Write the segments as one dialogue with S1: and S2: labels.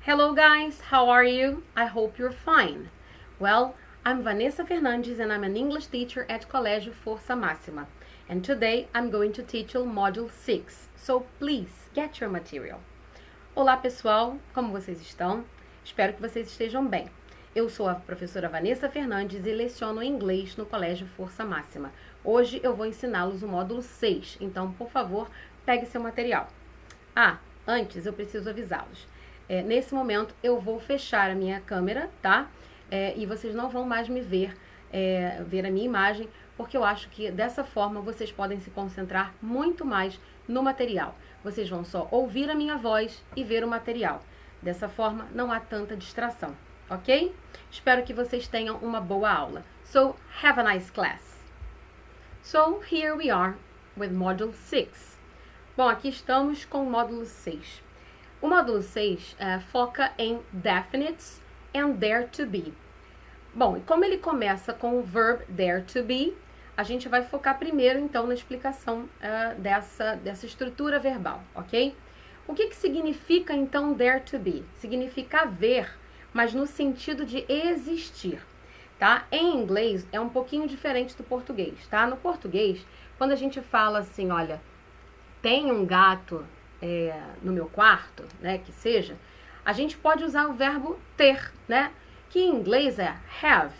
S1: Hello guys, how are you? I hope you're fine. Well, I'm Vanessa Fernandes and I'm an English teacher at Colégio Força Máxima. And today I'm going to teach you Module 6. So please, get your material. Olá pessoal, como vocês estão? Espero que vocês estejam bem. Eu sou a professora Vanessa Fernandes e leciono inglês no Colégio Força Máxima. Hoje eu vou ensiná-los o módulo 6, então, por favor, pegue seu material. Antes eu preciso avisá-los. Nesse momento eu vou fechar a minha câmera, tá? E vocês não vão mais me ver, ver a minha imagem, porque eu acho que dessa forma vocês podem se concentrar muito mais no material. Vocês vão só ouvir a minha voz e ver o material. Dessa forma não há tanta distração, ok? Espero que vocês tenham uma boa aula. So, have a nice class. So, here we are with Module 6. Bom, aqui estamos com o módulo 6. O módulo 6 foca em definites and dare to be. Bom, e como ele começa com o verb dare to be, a gente vai focar primeiro, então, na explicação dessa estrutura verbal, ok? O que significa, então, dare to be? Significa haver, mas no sentido de existir, tá? Em inglês é um pouquinho diferente do português, tá? No português, quando a gente fala assim, olha, tem um gato no meu quarto, né, que seja, a gente pode usar o verbo ter, né, que em inglês é have,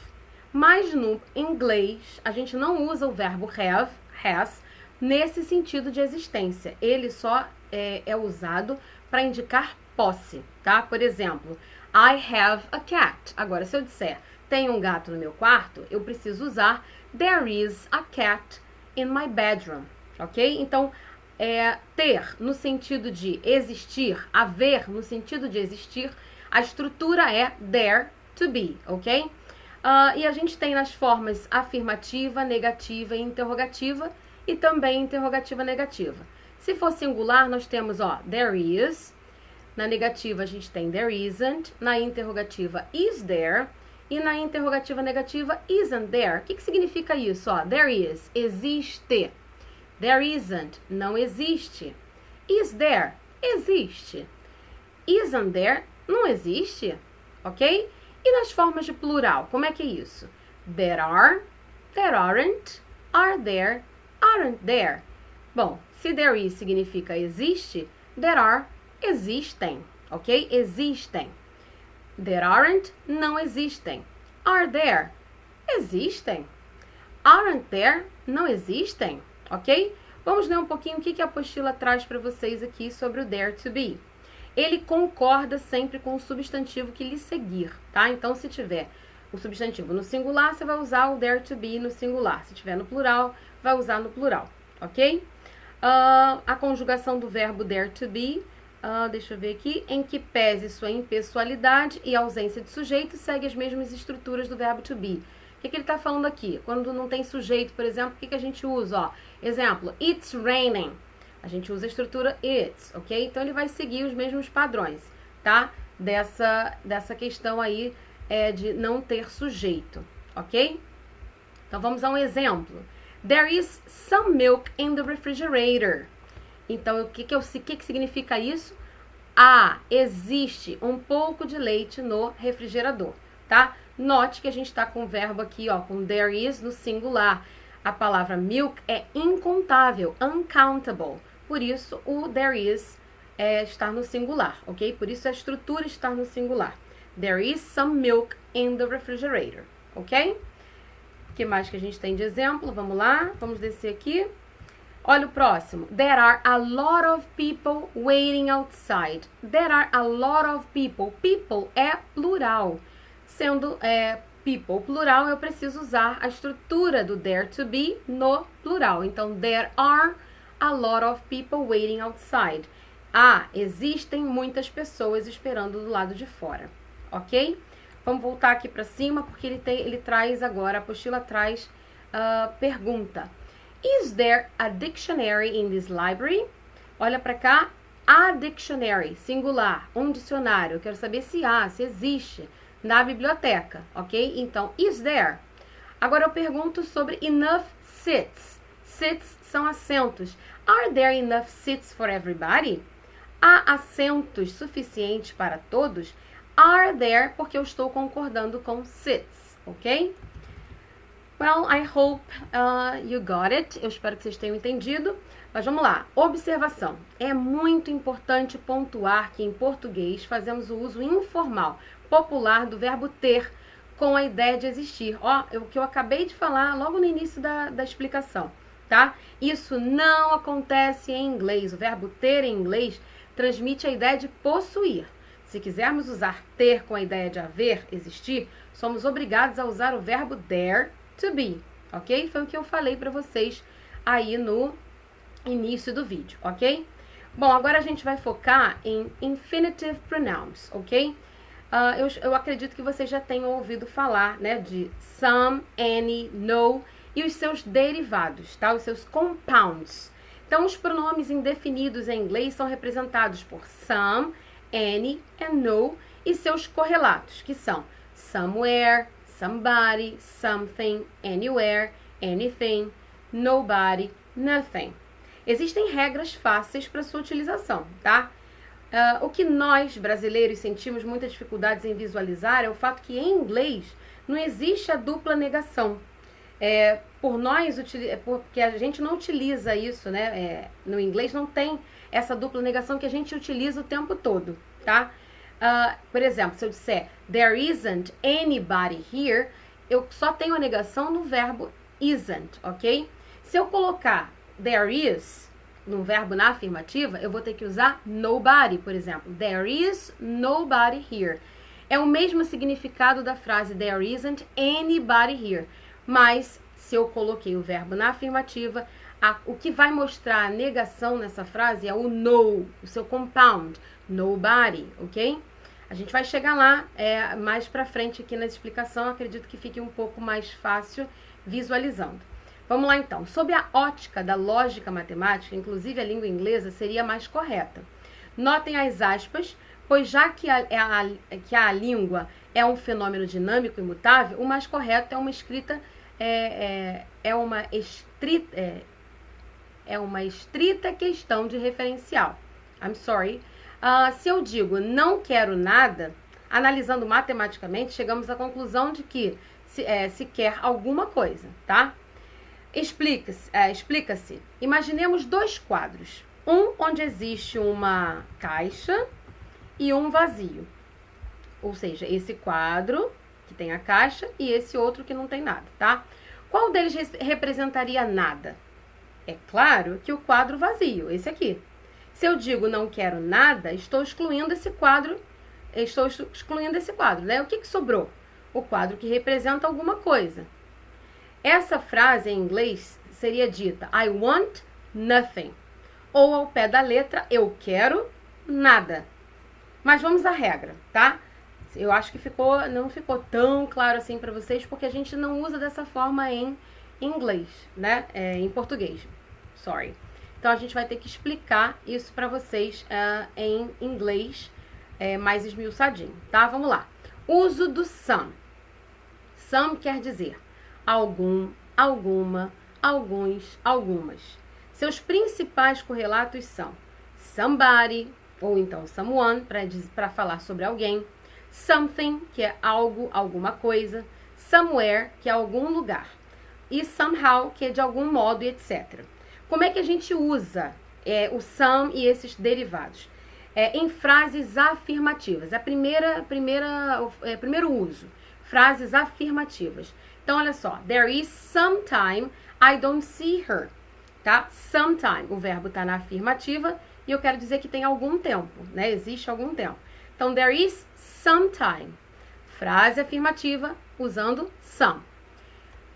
S1: mas no inglês a gente não usa o verbo have, has, nesse sentido de existência. Ele só é usado para indicar posse, tá? Por exemplo, I have a cat. Agora, se eu disser, tem um gato no meu quarto, eu preciso usar there is a cat in my bedroom, ok? Então, ter no sentido de existir, haver no sentido de existir, a estrutura é there to be, ok? E a gente tem nas formas afirmativa, negativa e interrogativa, e também interrogativa negativa. Se for singular, nós temos, there is. Na negativa, a gente tem there isn't. Na interrogativa, is there. E na interrogativa negativa, isn't there. O que significa isso? There is, existe. There isn't, não existe. Is there, existe. Isn't there, não existe, ok? E nas formas de plural, como é que é isso? There are, there aren't, are there, aren't there. Bom, se there is significa existe, there are, existem, ok? Existem. There aren't, não existem. Are there, existem. Aren't there, não existem. Ok? Vamos ler um pouquinho o que a apostila traz para vocês aqui sobre o dare to be. Ele concorda sempre com o substantivo que lhe seguir, tá? Então, se tiver o substantivo no singular, você vai usar o dare to be no singular. Se tiver no plural, vai usar no plural, ok? A conjugação do verbo dare to be, deixa eu ver aqui, em que pese sua impessoalidade e ausência de sujeito, segue as mesmas estruturas do verbo to be. O que ele está falando aqui? Quando não tem sujeito, por exemplo, o que a gente usa? Exemplo, it's raining. A gente usa a estrutura it's, ok? Então, ele vai seguir os mesmos padrões, tá? Dessa questão aí de não ter sujeito, ok? Então, vamos a um exemplo. There is some milk in the refrigerator. Então, o que significa isso? Existe um pouco de leite no refrigerador, tá? Note que a gente está com o verbo aqui, com there is no singular. A palavra milk é incontável, uncountable. Por isso, o there is está no singular, ok? Por isso, a estrutura está no singular. There is some milk in the refrigerator, ok? O que mais que a gente tem de exemplo? Vamos lá, vamos descer aqui. Olha o próximo. There are a lot of people waiting outside. There are a lot of people. People é plural. Sendo people plural, eu preciso usar a estrutura do dare to be no plural. Então, there are a lot of people waiting outside. Existem muitas pessoas esperando do lado de fora, ok? Vamos voltar aqui para cima, porque ele traz agora, a apostila traz pergunta. Is there a dictionary in this library? Olha para cá, a dictionary, singular, um dicionário. Eu quero saber se existe na biblioteca, ok? Então, is there? Agora eu pergunto sobre enough seats. Seats são assentos. Are there enough seats for everybody? há assentos suficientes para todos? Are there, porque eu estou concordando com sits, ok? Well, I hope you got it. Eu espero que vocês tenham entendido. Mas vamos lá. Observação. É muito importante pontuar que em português fazemos o uso informal, popular do verbo ter, com a ideia de existir. Ó, o que eu acabei de falar logo no início da explicação, tá? Isso não acontece em inglês. O verbo ter em inglês transmite a ideia de possuir. Se quisermos usar ter com a ideia de haver, existir, somos obrigados a usar o verbo there to be, ok? Foi o que eu falei para vocês aí no início do vídeo, ok? Bom, agora a gente vai focar em infinitive pronouns, ok? Eu acredito que vocês já tenham ouvido falar, né, de some, any, no e os seus derivados, tá? Os seus compounds. Então, os pronomes indefinidos em inglês são representados por some, any and no e seus correlatos, que são somewhere, somebody, something, anywhere, anything, nobody, nothing. Existem regras fáceis para sua utilização, tá? O que nós, brasileiros, sentimos muitas dificuldades em visualizar é o fato que em inglês não existe a dupla negação. Porque a gente não utiliza isso, né? No inglês não tem essa dupla negação que a gente utiliza o tempo todo, tá? Por exemplo, se eu disser there isn't anybody here, eu só tenho a negação no verbo isn't, ok? Se eu colocar there is no verbo na afirmativa, eu vou ter que usar nobody, por exemplo. There is nobody here. É o mesmo significado da frase there isn't anybody here. Mas, se eu coloquei o verbo na afirmativa, o que vai mostrar a negação nessa frase é o no, o seu compound, nobody, ok? A gente vai chegar lá mais pra frente aqui na explicação, acredito que fique um pouco mais fácil visualizando. Vamos lá então. Sob a ótica da lógica matemática, inclusive a língua inglesa seria mais correta. Notem as aspas, pois já que a língua é um fenômeno dinâmico e imutável, o mais correto é uma escrita, uma estrita questão de referencial. I'm sorry. Se eu digo não quero nada, analisando matematicamente, chegamos à conclusão de que se quer alguma coisa, tá? Explica-se. Imaginemos dois quadros. Um onde existe uma caixa e um vazio. Ou seja, esse quadro que tem a caixa e esse outro que não tem nada, tá? Qual deles representaria nada? É claro que o quadro vazio, esse aqui. Se eu digo não quero nada, estou excluindo esse quadro, né? O que sobrou? O quadro que representa alguma coisa. Essa frase em inglês seria dita I want nothing. Ou ao pé da letra, eu quero nada. Mas vamos à regra, tá? Eu acho que não ficou tão claro assim para vocês, porque a gente não usa dessa forma em inglês, né? Em português. Sorry. Então, a gente vai ter que explicar isso para vocês em inglês mais esmiuçadinho, tá? Vamos lá. Uso do some. Some quer dizer algum, alguma, alguns, algumas. Seus principais correlatos são somebody, ou então someone, para falar sobre alguém. Something, que é algo, alguma coisa. Somewhere, que é algum lugar. E somehow, que é de algum modo, etc. Como é que a gente usa o some e esses derivados? Em frases afirmativas. Primeiro uso. Frases afirmativas. Então, olha só. There is some time I don't see her. Tá? Sometime. O verbo está na afirmativa e eu quero dizer que tem algum tempo, né? Existe algum tempo. Então, there is some time. Frase afirmativa usando some.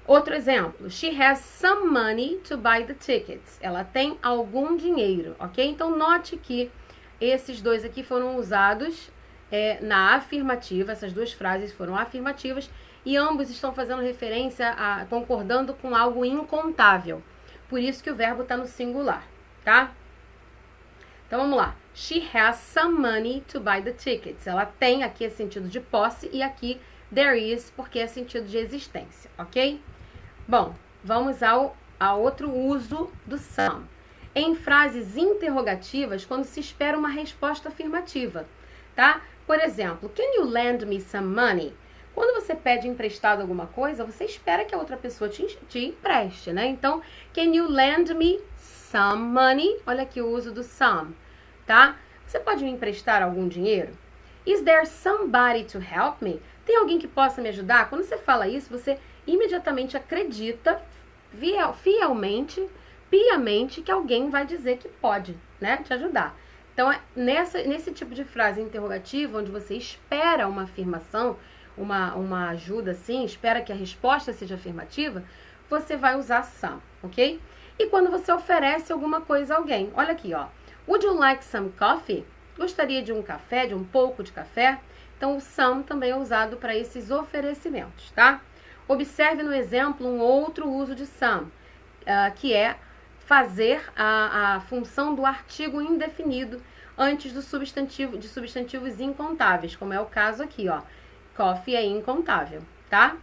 S1: Outro exemplo. She has some money to buy the tickets. Ela tem algum dinheiro, ok? Então, note que esses dois aqui foram usados na afirmativa. Essas duas frases foram afirmativas e ambos estão fazendo referência concordando com algo incontável. Por isso que o verbo está no singular, tá? Então, vamos lá. She has some money to buy the tickets. Ela tem, aqui é sentido de posse, e aqui there is, porque é sentido de existência, ok? Bom, vamos a outro uso do some. em frases interrogativas quando se espera uma resposta afirmativa, tá? Por exemplo, can you lend me some money? Quando você pede emprestado alguma coisa, você espera que a outra pessoa te empreste, né? Então, can you lend me some money? Olha aqui o uso do some, tá? Você pode me emprestar algum dinheiro? Is there somebody to help me? Tem alguém que possa me ajudar? Quando você fala isso, você imediatamente acredita fielmente, piamente, que alguém vai dizer que pode, né, te ajudar. Então, nesse tipo de frase interrogativa, onde você espera uma afirmação, uma ajuda assim, espera que a resposta seja afirmativa, você vai usar some, ok? E quando você oferece alguma coisa a alguém, olha aqui, ó. Would you like some coffee? Gostaria de um café, de um pouco de café? Então, o some também é usado para esses oferecimentos, tá? Observe no exemplo um outro uso de some, que é fazer a função do artigo indefinido antes do substantivo, de substantivos incontáveis, como é o caso aqui, ó. Coffee é incontável, tá?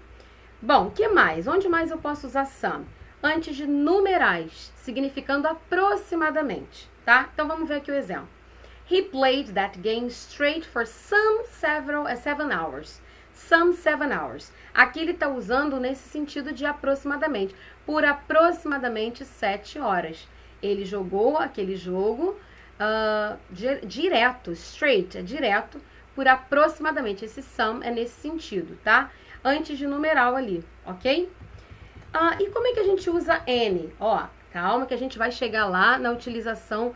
S1: Bom, que mais? Onde mais eu posso usar some? Antes de numerais, significando aproximadamente, tá? Então, vamos ver aqui o exemplo. He played that game straight for some 7 hours. Some 7 hours. Aqui ele está usando nesse sentido de aproximadamente. Por aproximadamente 7 horas. Ele jogou aquele jogo direto. Straight é direto. Por aproximadamente. Esse some é nesse sentido, tá? Antes de numeral ali, ok? E como é que a gente usa N? Ó, calma que a gente vai chegar lá na utilização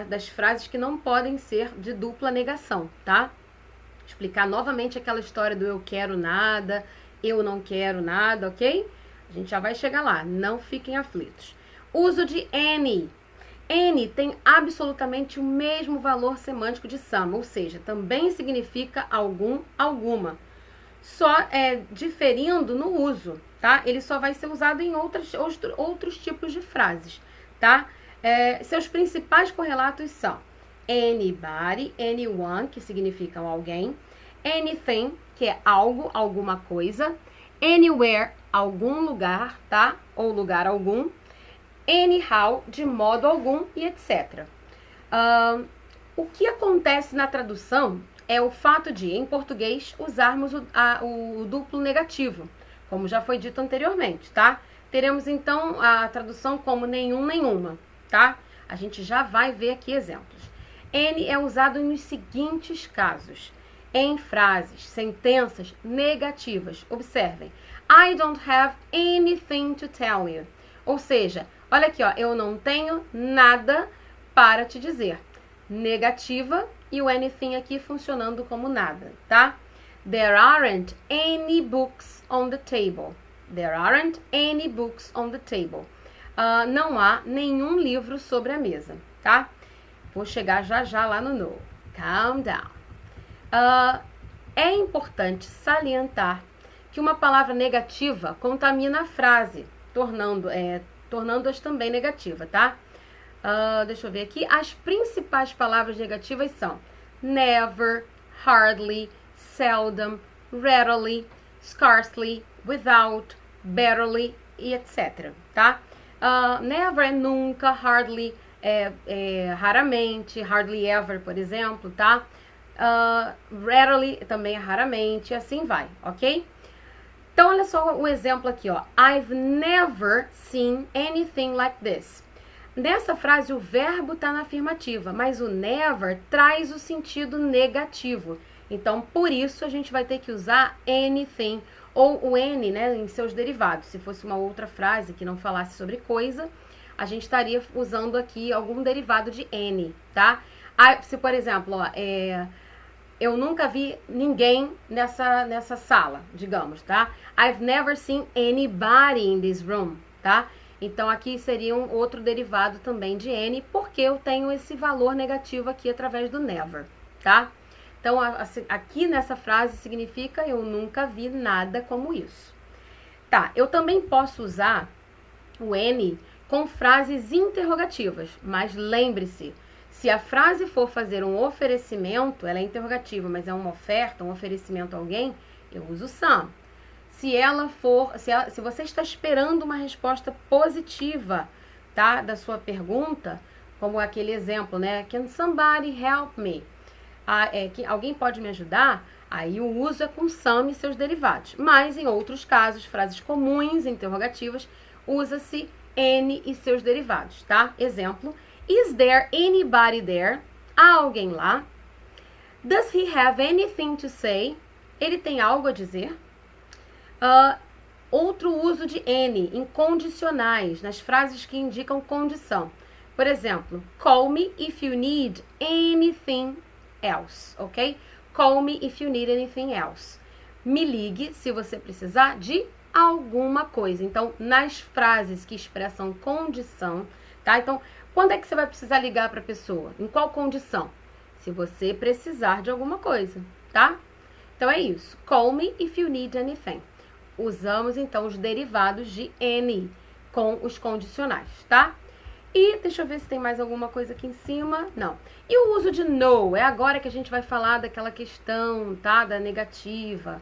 S1: das frases que não podem ser de dupla negação, tá? Explicar novamente aquela história do eu quero nada, eu não quero nada, ok? A gente já vai chegar lá, não fiquem aflitos. Uso de any. Any tem absolutamente o mesmo valor semântico de some, ou seja, também significa algum, alguma. Só diferindo no uso, tá? Ele só vai ser usado em outros tipos de frases, tá? Seus principais correlatos são anybody, anyone, que significam alguém, anything, que é algo, alguma coisa, anywhere, algum lugar, tá? Ou lugar algum, anyhow, de modo algum e etc. O que acontece na tradução é o fato de, em português, usarmos o duplo negativo, como já foi dito anteriormente, tá? Teremos, então, a tradução como nenhum, nenhuma, tá? A gente já vai ver aqui exemplos. Any é usado nos seguintes casos. Em frases, sentenças negativas. Observem. I don't have anything to tell you. Ou seja, olha aqui, ó, eu não tenho nada para te dizer. Negativa e o anything aqui funcionando como nada, tá? There aren't any books on the table. There aren't any books on the table. Não há nenhum livro sobre a mesa, tá? Vou chegar já lá no no. Calm down. É importante salientar que uma palavra negativa contamina a frase, tornando-as também negativa, tá? Deixa eu ver aqui. As principais palavras negativas são never, hardly, seldom, rarely, scarcely, without, barely e etc, tá? Never é nunca, hardly raramente, hardly ever, por exemplo, tá? Rarely também é raramente, assim vai, ok? Então, olha só o exemplo aqui, ó. I've never seen anything like this. Nessa frase, o verbo está na afirmativa, mas o never traz o sentido negativo. Então, por isso, a gente vai ter que usar anything, ou o any, né, em seus derivados. Se fosse uma outra frase que não falasse sobre coisa, a gente estaria usando aqui algum derivado de any, tá? Se, por exemplo, ó, eu nunca vi ninguém nessa sala, digamos, tá? I've never seen anybody in this room, tá? Então, aqui seria um outro derivado também de any, porque eu tenho esse valor negativo aqui através do never, tá? Então, aqui nessa frase significa eu nunca vi nada como isso. Tá, eu também posso usar o any com frases interrogativas, mas lembre-se, se a frase for fazer um oferecimento, ela é interrogativa, mas é uma oferta, um oferecimento a alguém, eu uso some. Se você está esperando uma resposta positiva tá, da sua pergunta, como aquele exemplo, né? Can somebody help me? Que alguém pode me ajudar? Aí o uso é com some e seus derivados. Mas em outros casos, frases comuns, interrogativas, usa-se any e seus derivados, tá? Exemplo: Is there anybody there? Há alguém lá? Does he have anything to say? Ele tem algo a dizer? Outro uso de any em condicionais, nas frases que indicam condição. Por exemplo, call me if you need anything else, ok? Call me if you need anything else. Me ligue se você precisar de alguma coisa. Então, nas frases que expressam condição, tá? Então, quando é que você vai precisar ligar para a pessoa? Em qual condição? Se você precisar de alguma coisa, tá? Então, é isso. Call me if you need anything. Usamos, então, os derivados de any com os condicionais, tá? E deixa eu ver se tem mais alguma coisa aqui em cima. Não. E o uso de no? É agora que a gente vai falar daquela questão, tá? Da negativa,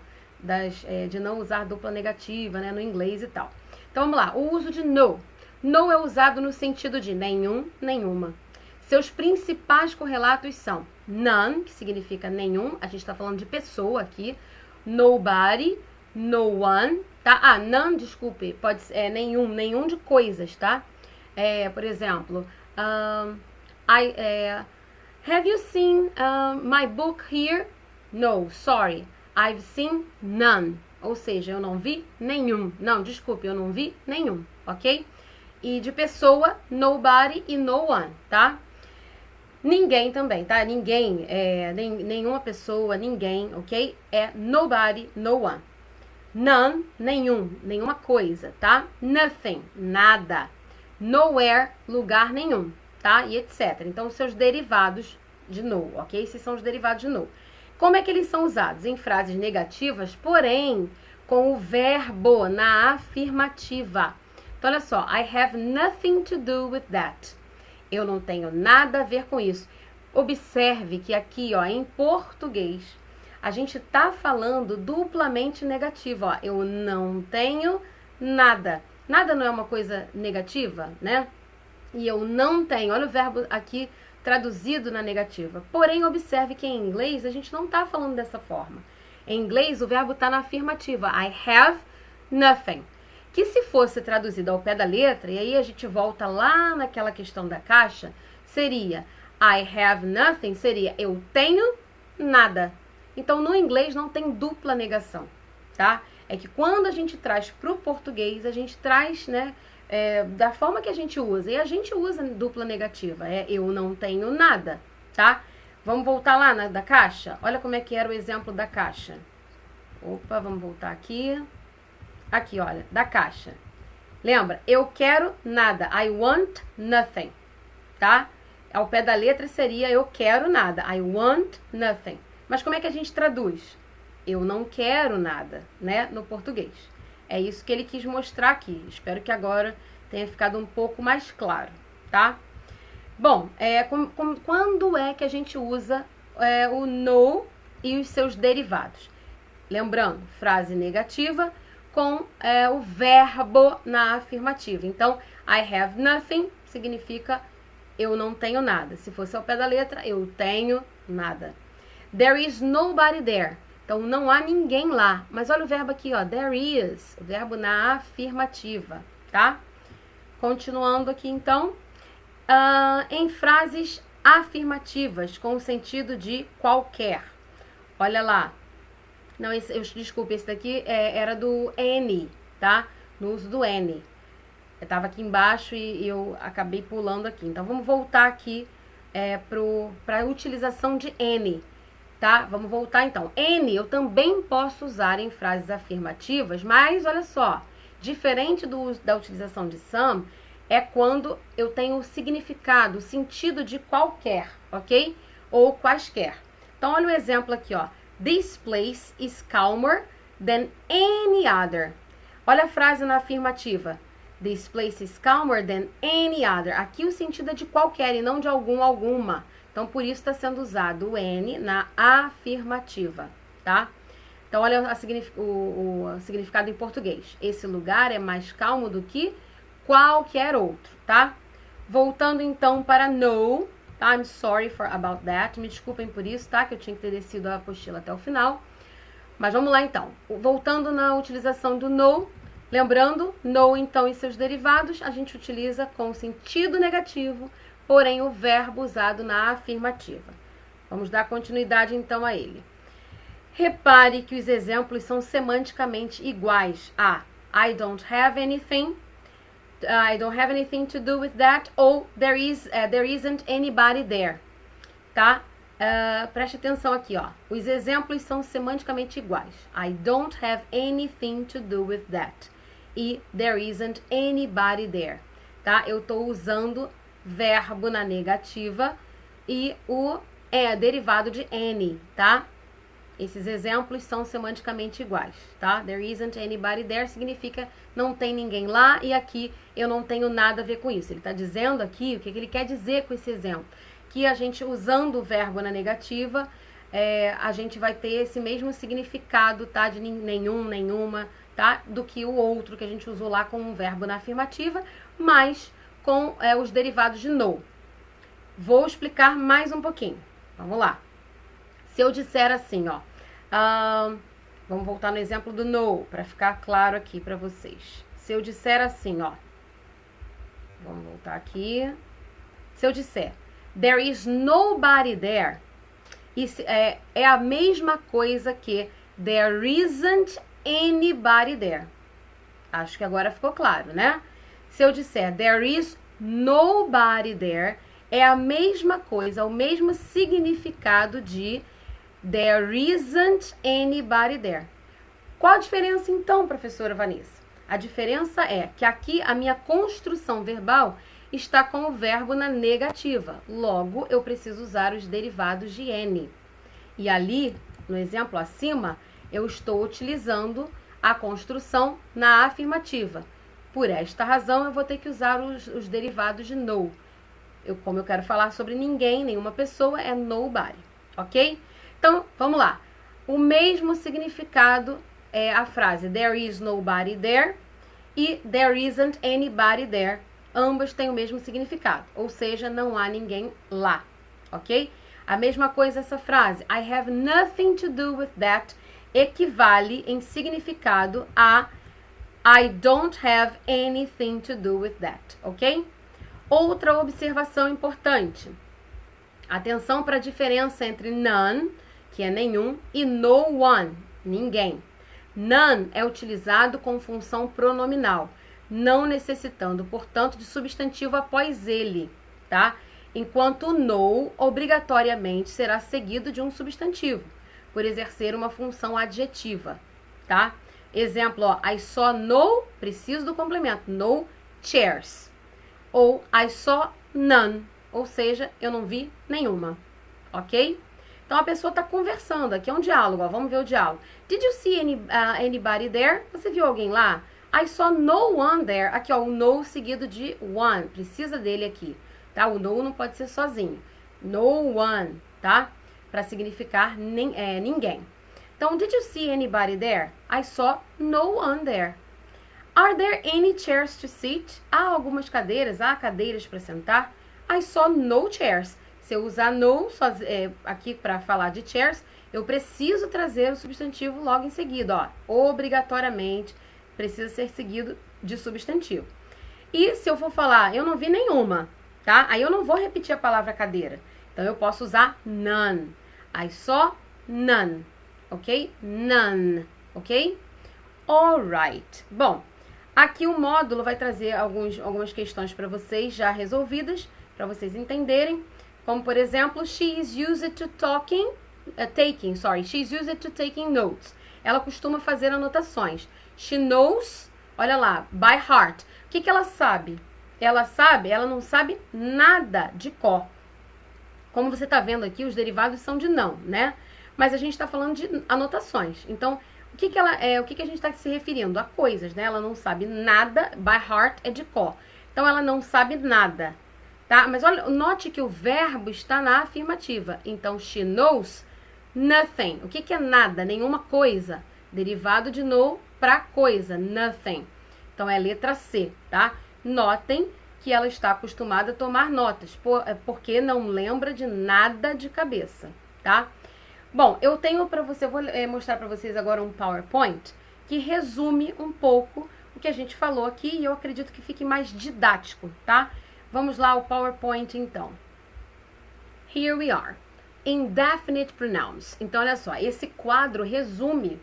S1: de não usar dupla negativa, né? No inglês e tal. Então, vamos lá. O uso de no. No é usado no sentido de nenhum, nenhuma. Seus principais correlatos são none, que significa nenhum. A gente está falando de pessoa aqui. Nobody, no one, tá? None, desculpe, pode ser nenhum de coisas, tá? Por exemplo, have you seen my book here? No, sorry, I've seen none. Ou seja, eu não vi nenhum. Não, desculpe, eu não vi nenhum, ok? E de pessoa, nobody e no one, tá? Ninguém também, tá? Ninguém, nenhuma pessoa, ninguém, ok? É nobody, no one. None, nenhuma coisa, tá? Nothing, nada. Nowhere, lugar nenhum, tá? E etc. Então, seus derivados de no, ok? Esses são os derivados de no. Como é que eles são usados? Em frases negativas, porém, com o verbo na afirmativa. Então, olha só. I have nothing to do with that. Eu não tenho nada a ver com isso. Observe que aqui, ó, em português, a gente tá falando duplamente negativo, ó. Eu não tenho nada. Nada não é uma coisa negativa, né? E eu não tenho. Olha o verbo aqui traduzido na negativa. Porém, observe que em inglês a gente não está falando dessa forma. Em inglês, o verbo está na afirmativa. I have nothing. Que se fosse traduzido ao pé da letra, e aí a gente volta lá naquela questão da caixa, seria I have nothing, seria eu tenho nada. Então, no inglês não tem dupla negação, tá? É que quando a gente traz para o português, a gente traz, né, da forma que a gente usa. E a gente usa dupla negativa, eu não tenho nada, tá? Vamos voltar lá da caixa? Olha como é que era o exemplo da caixa. Opa, vamos voltar aqui. Aqui, olha, da caixa. Lembra? Eu quero nada. I want nothing, tá? Ao pé da letra seria eu quero nada. I want nothing. Mas como é que a gente traduz? Eu não quero nada, né? No português. É isso que ele quis mostrar aqui. Espero que agora tenha ficado um pouco mais claro, tá? Bom, quando é que a gente usa o no e os seus derivados? Lembrando, frase negativa com o verbo na afirmativa. Então, I have nothing significa eu não tenho nada. Se fosse ao pé da letra, eu tenho nada. There is nobody there. Então, não há ninguém lá. Mas olha o verbo aqui, ó. There is. O verbo na afirmativa, tá? Continuando aqui, então. Em frases afirmativas, com o sentido de qualquer. Olha lá. Não, desculpe, esse daqui era do any, tá? No uso do any. Eu tava aqui embaixo e eu acabei pulando aqui. Então, vamos voltar aqui para a utilização de any. Tá? Vamos voltar então. Any eu também posso usar em frases afirmativas, mas olha só, diferente da utilização de some, é quando eu tenho o significado, o sentido de qualquer, ok? Ou quaisquer. Então, olha o exemplo aqui, ó. This place is calmer than any other. Olha a frase na afirmativa. This place is calmer than any other. Aqui o sentido é de qualquer e não de alguma. Então, por isso está sendo usado o any na afirmativa, tá? Então, olha o significado em português. Esse lugar é mais calmo do que qualquer outro, tá? Voltando então para no, tá? I'm sorry about that. Me desculpem por isso, tá? Que eu tinha que ter descido a apostila até o final. Mas vamos lá então. Voltando na utilização do no, lembrando, no então e seus derivados, a gente utiliza com sentido negativo, porém o verbo usado na afirmativa. Vamos dar continuidade então a ele. Repare que os exemplos são semanticamente iguais a I don't have anything to do with that, ou there isn't anybody there, tá? Preste atenção aqui, ó. Os exemplos são semanticamente iguais. I don't have anything to do with that. E there isn't anybody there, tá? Eu tô usando verbo na negativa e o derivado de any, tá? Esses exemplos são semanticamente iguais, tá? There isn't anybody there significa não tem ninguém lá e aqui eu não tenho nada a ver com isso. Ele está dizendo aqui o que ele quer dizer com esse exemplo. Que a gente usando o verbo na negativa, a gente vai ter esse mesmo significado, tá? De nenhum, nenhuma, tá? Do que o outro que a gente usou lá com o verbo na afirmativa, mas com os derivados de no. Vou explicar mais um pouquinho. Vamos lá. Se eu disser assim, ó. Vamos voltar no exemplo do no, para ficar claro aqui para vocês. Se eu disser assim, ó. Vamos voltar aqui. Se eu disser, there is nobody there, isso é a mesma coisa que there isn't anybody there. Acho que agora ficou claro, né? Se eu disser, there is nobody there, é a mesma coisa, o mesmo significado de there isn't anybody there. Qual a diferença então, professora Vanessa? A diferença é que aqui a minha construção verbal está com o verbo na negativa. Logo, eu preciso usar os derivados de N. E ali, no exemplo acima, eu estou utilizando a construção na afirmativa. Por esta razão, eu vou ter que usar os derivados de no. Como eu quero falar sobre ninguém, nenhuma pessoa, é nobody, ok? Então, vamos lá. O mesmo significado é a frase there is nobody there e there isn't anybody there. Ambas têm o mesmo significado, ou seja, não há ninguém lá, ok? A mesma coisa essa frase, I have nothing to do with that, equivale em significado a I don't have anything to do with that, ok? Outra observação importante. Atenção para a diferença entre none, que é nenhum, e no one, ninguém. None é utilizado com função pronominal, não necessitando, portanto, de substantivo após ele, tá? Enquanto no, obrigatoriamente, será seguido de um substantivo, por exercer uma função adjetiva, tá? Exemplo, ó, I saw no, preciso do complemento, no chairs. Ou I saw none, ou seja, eu não vi nenhuma, ok? Então, a pessoa está conversando, aqui é um diálogo, ó, vamos ver o diálogo. Did you see anybody there? Você viu alguém lá? I saw no one there. Aqui, ó, o no seguido de one, precisa dele aqui, tá? O no não pode ser sozinho. No one, tá? Para significar ninguém. Então, did you see anybody there? I saw no one there. Are there any chairs to sit? Há algumas cadeiras, há cadeiras para sentar? I saw no chairs. Se eu usar no aqui para falar de chairs, eu preciso trazer o substantivo logo em seguida, ó. Obrigatoriamente precisa ser seguido de substantivo. E se eu for falar, eu não vi nenhuma, tá? Aí eu não vou repetir a palavra cadeira. Então eu posso usar none. I saw none, ok? None, ok? Alright. Bom, aqui o módulo vai trazer algumas questões para vocês já resolvidas, para vocês entenderem. Como, por exemplo, she is used to she's used to taking notes. Ela costuma fazer anotações. She knows, olha lá, by heart. O que ela sabe? Ela não sabe nada de cor. Como você está vendo aqui, os derivados são de não, né? Mas a gente está falando de anotações. Então, o que a gente está se referindo? A coisas, né? Ela não sabe nada, by heart é de cor. Então, ela não sabe nada. Tá? Mas olha, note que o verbo está na afirmativa. Então, she knows nothing. O que é nada? Nenhuma coisa. Derivado de no para coisa, nothing. Então, é a letra C, tá? Notem que ela está acostumada a tomar notas, porque não lembra de nada de cabeça, tá? Bom, eu tenho para você, vou mostrar para vocês agora um PowerPoint que resume um pouco o que a gente falou aqui e eu acredito que fique mais didático, tá? Vamos lá ao PowerPoint então. Here we are. Indefinite pronouns. Então, olha só, esse quadro resume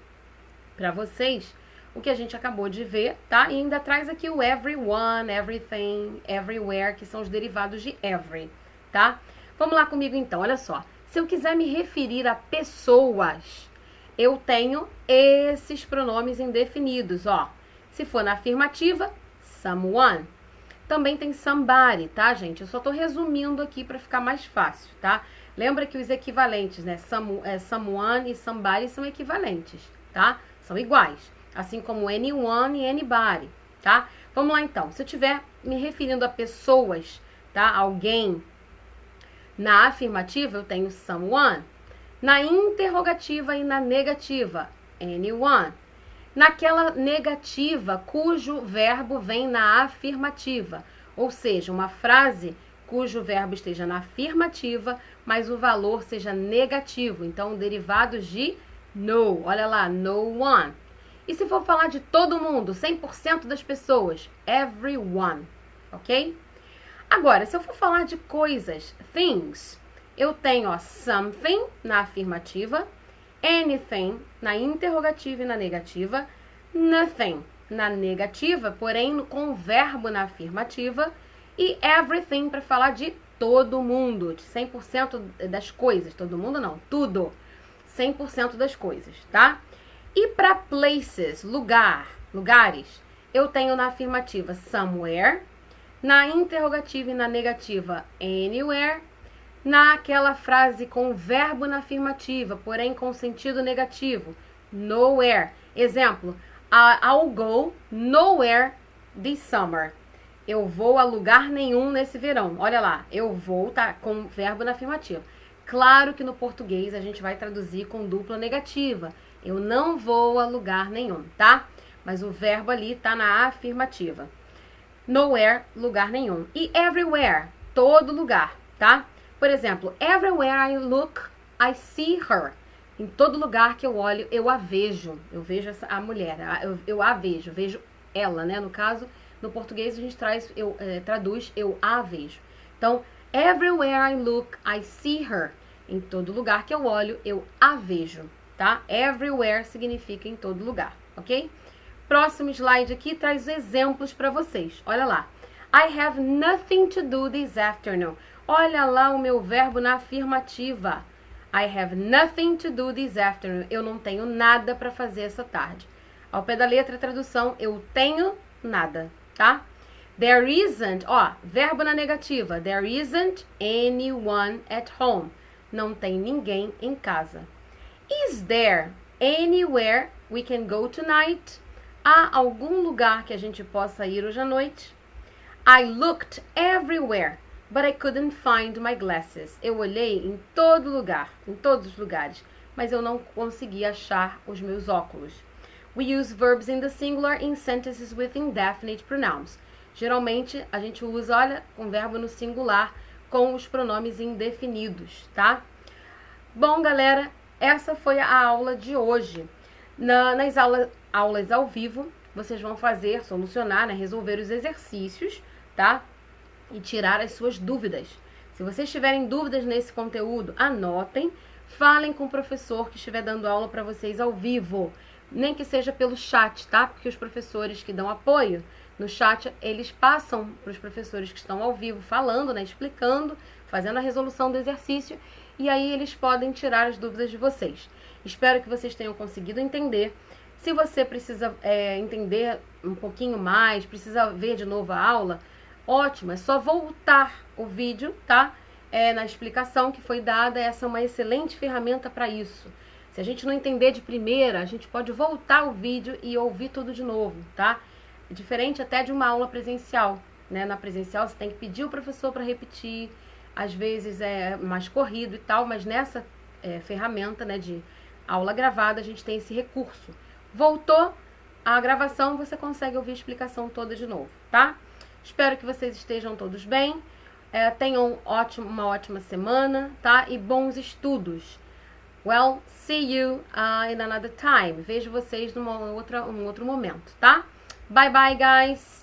S1: para vocês o que a gente acabou de ver, tá? E ainda traz aqui o everyone, everything, everywhere, que são os derivados de every, tá? Vamos lá comigo então, olha só. Se eu quiser me referir a pessoas, eu tenho esses pronomes indefinidos, ó. Se for na afirmativa, someone. Também tem somebody, tá, gente? Eu só tô resumindo aqui para ficar mais fácil, tá? Lembra que os equivalentes, né? Someone e somebody são equivalentes, tá? São iguais. Assim como anyone e anybody, tá? Vamos lá então. Se eu estiver me referindo a pessoas, tá? Alguém. Na afirmativa eu tenho someone. Na interrogativa e na negativa, anyone. Naquela negativa cujo verbo vem na afirmativa. Ou seja, uma frase cujo verbo esteja na afirmativa, mas o valor seja negativo. Então, derivados de no. Olha lá, no one. E se for falar de todo mundo, 100% das pessoas, everyone, ok? Agora, se eu for falar de coisas, things, eu tenho ó, something na afirmativa, anything na interrogativa e na negativa, nothing na negativa, porém com o verbo na afirmativa, e everything para falar de todo mundo, de 100% das coisas, todo mundo não, tudo, 100% das coisas, tá? E para places, lugares, eu tenho na afirmativa somewhere, na interrogativa e na negativa anywhere, naquela frase com verbo na afirmativa, porém com sentido negativo, nowhere. Exemplo, I'll go nowhere this summer. Eu vou a lugar nenhum nesse verão. Olha lá, eu vou, tá com verbo na afirmativa. Claro que no português a gente vai traduzir com dupla negativa. Eu não vou a lugar nenhum, tá? Mas o verbo ali tá na afirmativa. Nowhere, lugar nenhum. E everywhere, todo lugar, tá? Por exemplo, everywhere I look, I see her. Em todo lugar que eu olho, eu a vejo. Eu vejo a mulher, eu a vejo ela, né? No caso, no português a gente traduz eu a vejo. Então, everywhere I look, I see her. Em todo lugar que eu olho, eu a vejo, tá? Everywhere significa em todo lugar, ok? Próximo slide aqui traz exemplos para vocês. Olha lá. I have nothing to do this afternoon. Olha lá o meu verbo na afirmativa. I have nothing to do this afternoon. Eu não tenho nada para fazer essa tarde. Ao pé da letra, a tradução, eu tenho nada, tá? There isn't, ó, verbo na negativa. There isn't anyone at home. Não tem ninguém em casa. Is there anywhere we can go tonight? Há algum lugar que a gente possa ir hoje à noite? I looked everywhere, but I couldn't find my glasses. Eu olhei em todo lugar, em todos os lugares, mas eu não consegui achar os meus óculos. We use verbs in the singular in sentences with indefinite pronouns. Geralmente, a gente usa, olha, um verbo no singular com os pronomes indefinidos, tá? Bom, galera, essa foi a aula de hoje. Nas aulas ao vivo, vocês vão solucionar, né, resolver os exercícios, tá? E tirar as suas dúvidas. Se vocês tiverem dúvidas nesse conteúdo, anotem, falem com o professor que estiver dando aula para vocês ao vivo, nem que seja pelo chat, tá? Porque os professores que dão apoio no chat, eles passam para os professores que estão ao vivo falando, né, explicando, fazendo a resolução do exercício, e aí eles podem tirar as dúvidas de vocês. Espero que vocês tenham conseguido entender. Se você precisa entender um pouquinho mais, precisa ver de novo a aula, ótimo, é só voltar o vídeo, tá? Na explicação que foi dada, essa é uma excelente ferramenta para isso. Se a gente não entender de primeira, a gente pode voltar o vídeo e ouvir tudo de novo, tá? É diferente até de uma aula presencial, né? Na presencial você tem que pedir o professor para repetir, às vezes é mais corrido e tal, mas nessa ferramenta, né, de aula gravada, a gente tem esse recurso. Voltou a gravação, você consegue ouvir a explicação toda de novo, tá? Espero que vocês estejam todos bem. Tenham uma ótima semana, tá? E bons estudos. Well, see you in another time. Vejo vocês um outro momento, tá? Bye bye, guys!